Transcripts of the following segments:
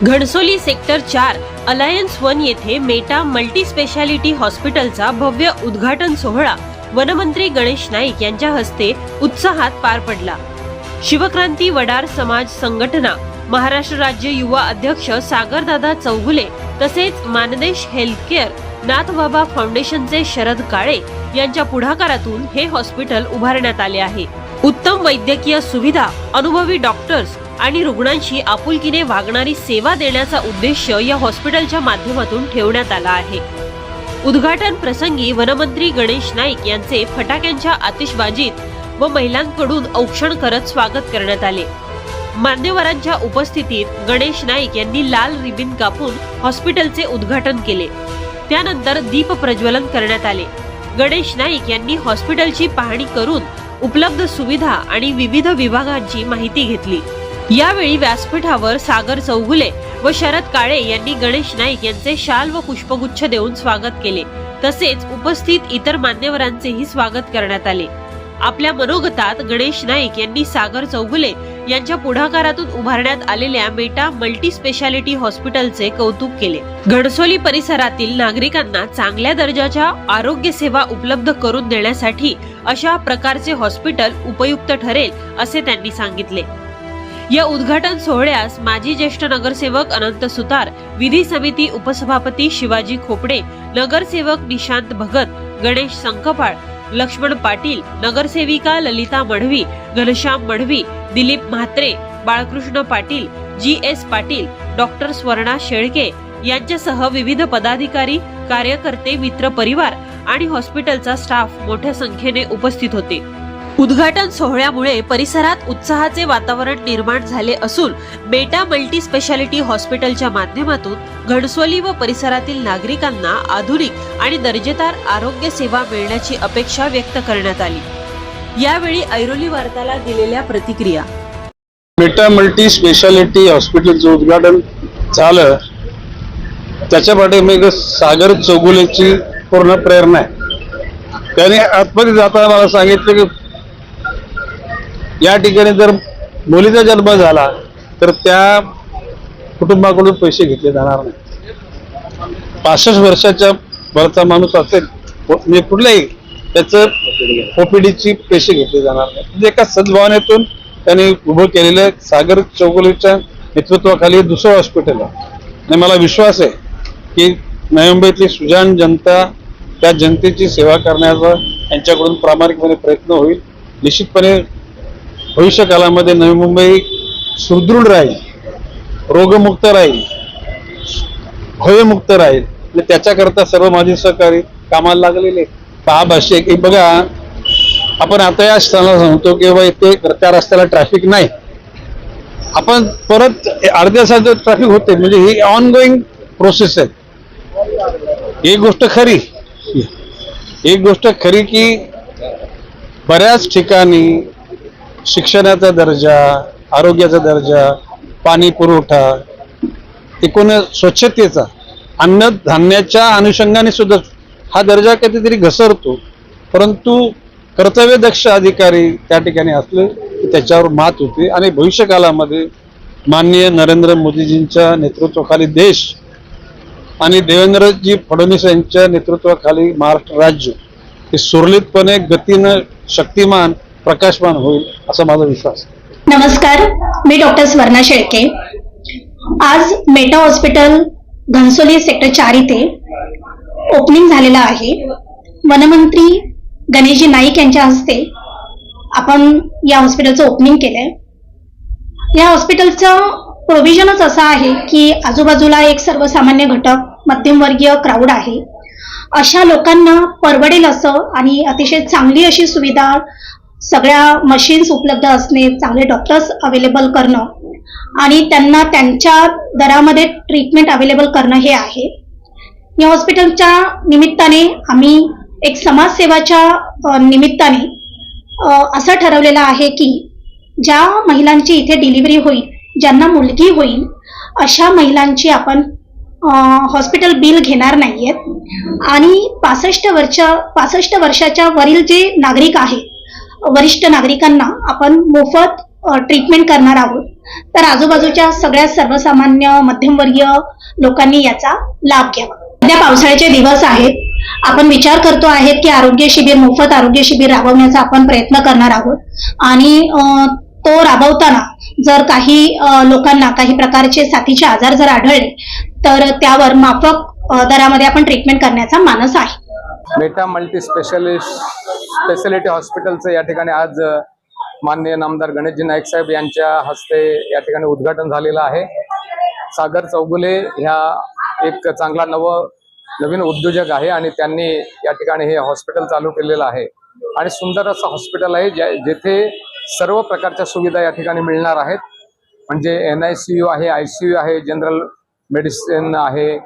Ghansoli sector 4 alliance 1 येथे Meta multi speciality हॉस्पिटलचा भव्य उद्घाटन सोहळा वनमंत्री गणेश नाईक यांच्या हस्ते उत्साहात पार पडला। शिवक्रांती वडार समाज संघटना, महाराष्ट्र राज्य युवा अध्यक्ष सागरदादा चौगुले तसेच मानदेश हेल्थकेअर, नाथबाबा फाउंडेशनचे शरद काळे यांच्या पुढाकारातून हे हॉस्पिटल उभारण्यात आले आहे। उत्तम वैद्यकीय सुविधा, अनुभवी डॉक्टर्स आणि रुग्णांशी आपुलकीने वागणारी सेवा देण्याचा उद्देश या हॉस्पिटलच्या माध्यमातून ठेवण्यात आला आहे। उद्घाटन प्रसंगी वनमंत्री गणेश नाईक यांचे फटाक्यांच्या आतिषबाजीत व महिलांकडून औक्षण करत स्वागत करण्यात आले। मान्यवरांच्या उपस्थितीत गणेश नाईक यांनी लाल रिबीन कापून हॉस्पिटलचे उद्घाटन केले। त्यानंतर दीप प्रज्वलन करण्यात आले। गणेश नाईक यांनी हॉस्पिटलची पाहणी करून उपलब्ध सुविधा आणि विविध विभागांची माहिती घेतली। यावेळी व्यासपीठावर सागर चौगुले व शरद काळे यांनी गणेश नाईक यांचे शाल व पुष्पगुच्छ देऊन स्वागत केले। तसेच उपस्थित इतर मान्यवरांचेही स्वागत करण्यात आले। आपल्या मनोगतात गणेश नाईक यांनी सागर चौगुले यांच्या पुढाकारातून उभारण्यात आलेल्या मेटा मल्टी स्पेशालिटी हॉस्पिटलचे कौतुक केले। घणसोली परिसरातील नागरिकांना चांगल्या दर्जाच्या आरोग्य सेवा उपलब्ध करून देण्यासाठी अशा प्रकारचे हॉस्पिटल उपयुक्त ठरेल असे त्यांनी सांगितले। या उद्घाटन सोहळ्यास माजी ज्येष्ठ नगरसेवक अनंत सुतार, विधी समिती उपसभापती शिवाजी खोपडे, नगरसेवक निशांत भगत, गणेश संकपाळ, लक्ष्मण पाटील, नगरसेविका ललिता मढवी, घनश्याम मढवी, दिलीप म्हात्रे, बाळकृष्ण पाटील, GS पाटील, डॉक्टर स्वर्णा शेळके यांच्यासह विविध पदाधिकारी, कार्यकर्ते, मित्र परिवार आणि हॉस्पिटलचा स्टाफ मोठ्या संख्येने उपस्थित होते। उद्घाटन सोहळ्यामुळे परिसरात उत्साहाचे वातावरण निर्माण झाले असून मेटा मल्टी स्पेशालिटी हॉस्पिटलच्या माध्यमातून घणसोली व परिसरातील नागरिकांना आधुनिक आणि दर्जेदार आरोग्य सेवा मिळण्याची अपेक्षा व्यक्त करण्यात आली। यावेळी ऐरोली वार्ताला दिलेल्या प्रतिक्रिया। मेटा मल्टी स्पेशालिटी हॉस्पिटलचं उद्घाटन झालं, त्याच्या पाठीमागे सागर चौगुलेची पूर्ण प्रेरणा आहे। त्याने आतमध्ये जाताना मला सांगितलं की या ठिकाणी जर मुलीचा जन्म झाला तर त्या कुटुंबाकडून पैसे घेतले जाणार नाही। 65 वर्षाच्या वरचा माणूस असेल म्हणजे कुठलाही त्याचं OPDची पैसे घेतले जाणार नाही। म्हणजे एका सद्भावनेतून त्यांनी उभं केलेलं सागर चौगुलेच्या नेतृत्वाखाली दुसरं हॉस्पिटल आहे आणि मला विश्वास आहे की नवी मुंबईतली सुजाण जनता, त्या जनतेची सेवा करण्याचा यांच्याकडून प्रामाणिकपणे प्रयत्न होईल। निश्चितपणे भविष्य काळामध्ये नवी मुंबई सुदृढ राहील, रोगमुक्त राहील, भयमुक्त राहील आणि त्याच्याकरता सर्व माझे सहकारी कामाला लागलेले। भाषे की बघा, आपण आता या स्थानाला सांगतो की बाबा इथे त्या रस्त्याला ट्रॅफिक नाही, आपण परत अर्ध्या तासात ट्रॅफिक होते, म्हणजे ही ऑनगोईंग प्रोसेस आहे। एक गोष्ट खरी की बऱ्याच ठिकाणी शिक्षणाचा दर्जा, आरोग्याचा दर्जा, पाणी पुरवठा, एकूण स्वच्छतेचा, अन्नधान्याच्या अनुषंगाने सुद्धा हा दर्जा कधीतरी घसरतो, परंतु कर्तव्यदक्ष अधिकारी त्या ठिकाणी असले की त्याच्यावर मात होते आणि भविष्य काळामध्ये माननीय नरेंद्र मोदीजींच्या नेतृत्वाखाली देश आणि देवेंद्रजी फडणवीस यांच्या नेतृत्वाखाली महाराष्ट्र राज्य हे सुरळीतपणे गतीनं शक्तिमान प्रकाशमान होईल असा माझा विश्वास। नमस्कार, मी डॉक्टर स्वर्णा शेळके। आज मेटा हॉस्पिटल घणसोली सेक्टर 4 इथे ओपनिंग झालेला आहे। वनमंत्री गणेशजी नाईक यांच्या हस्ते आपण या हॉस्पिटलचं ओपनिंग केलंय। या हॉस्पिटलचं प्रोव्हिजनच असं आहे की आजूबाजूला एक सर्वसामान्य घटक, मध्यमवर्गीय क्राऊड आहे, अशा लोकांना परवडेल असं आणि अतिशय चांगली अशी सुविधा, सगळ्या मशीन्स उपलब्ध असणे, चांगले डॉक्टर्स अवेलेबल करणं आणि त्यांना त्यांच्या दरामध्ये ट्रीटमेंट अवेलेबल करणं हे आहे। या हॉस्पिटलच्या निमित्ताने आम्ही एक समाजसेवाच्या निमित्ताने असं ठरवलेलं आहे की ज्या महिलांची इथे डिलिव्हरी होईल, ज्यांना मुलगी होईल, अशा महिलांची आपण हॉस्पिटल बिल घेणार नाहीयेत आणि 65 वर्षाच्या वरील जे नागरिक आहेत, वरिष्ठ नागरिकांना आपण मोफत ट्रीटमेंट करणार आहोत। तर आजूबाजूच्या सगळ्या सर्वसामान्य मध्यमवर्गीय लोकांनी याचा लाभ घ्यावा. सध्या पावसाळ्याचे दिवस आहेत. आपण विचार करतो आहेत की आरोग्य शिबिर, मोफत आरोग्य शिबिर राबवण्याचा आपण प्रयत्न करणार आहोत आणि तो राबवताना जर काही लोकांना काही प्रकारचे साथीचे आजार जर आढळले तर त्यावर माफक दरामध्ये आपण ट्रीटमेंट करण्याचा मानस आहे. मेटा मल्टी स्पेशालिटी हॉस्पिटलचं या ठिकाणी आज माननीय नामदार गणेशजी नाईक साहेब यांच्या हस्ते या ठिकाणी उद्घाटन झालेलं आहे. सागर चौगुले ह्या एक चांगला नवीन उद्योजक आहे आणि त्यांनी या ठिकाणी हे हॉस्पिटल चालू केलेलं आहे आणि सुंदर असं हॉस्पिटल आहे जेथे सर्व प्रकारच्या सुविधा या ठिकाणी मिळणार आहेत. म्हणजे NICU आहे, ICU आहे, जनरल मेडिसिन आहे,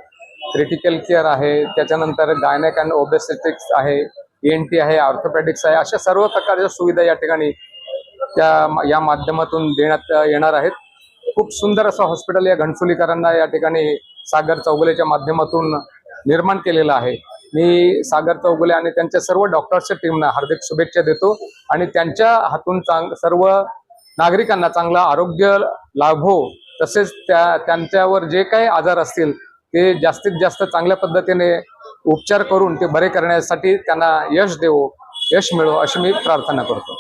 क्रिटिकल केअर आहे, त्याच्यानंतर गायनेक अँड ओबेस्टेटिक्स आहे, ENT आहे, ऑर्थोपेडिक्स आहे, अशा सर्व प्रकारच्या सुविधा या ठिकाणी या माध्यमातून देण्यात येणार आहेत. खूप सुंदर असं हॉस्पिटल या घणसोलीकरांना या ठिकाणी सागर चौगुलेच्या माध्यमातून निर्माण केलेलं आहे. मी सागर चौगुले आणि त्यांच्या सर्व डॉक्टर्सच्या टीमना हार्दिक शुभेच्छा देतो आणि त्यांच्या हातून सर्व नागरिकांना चांगलं आरोग्य लाभो, तसेच त्यांच्यावर जे काही आजार असतील ते जास्तीत जास्त चांगल्या पद्धतीने उपचार करून ते बरे करण्यासाठी त्यांना यश मिळो अशी मी प्रार्थना करतो.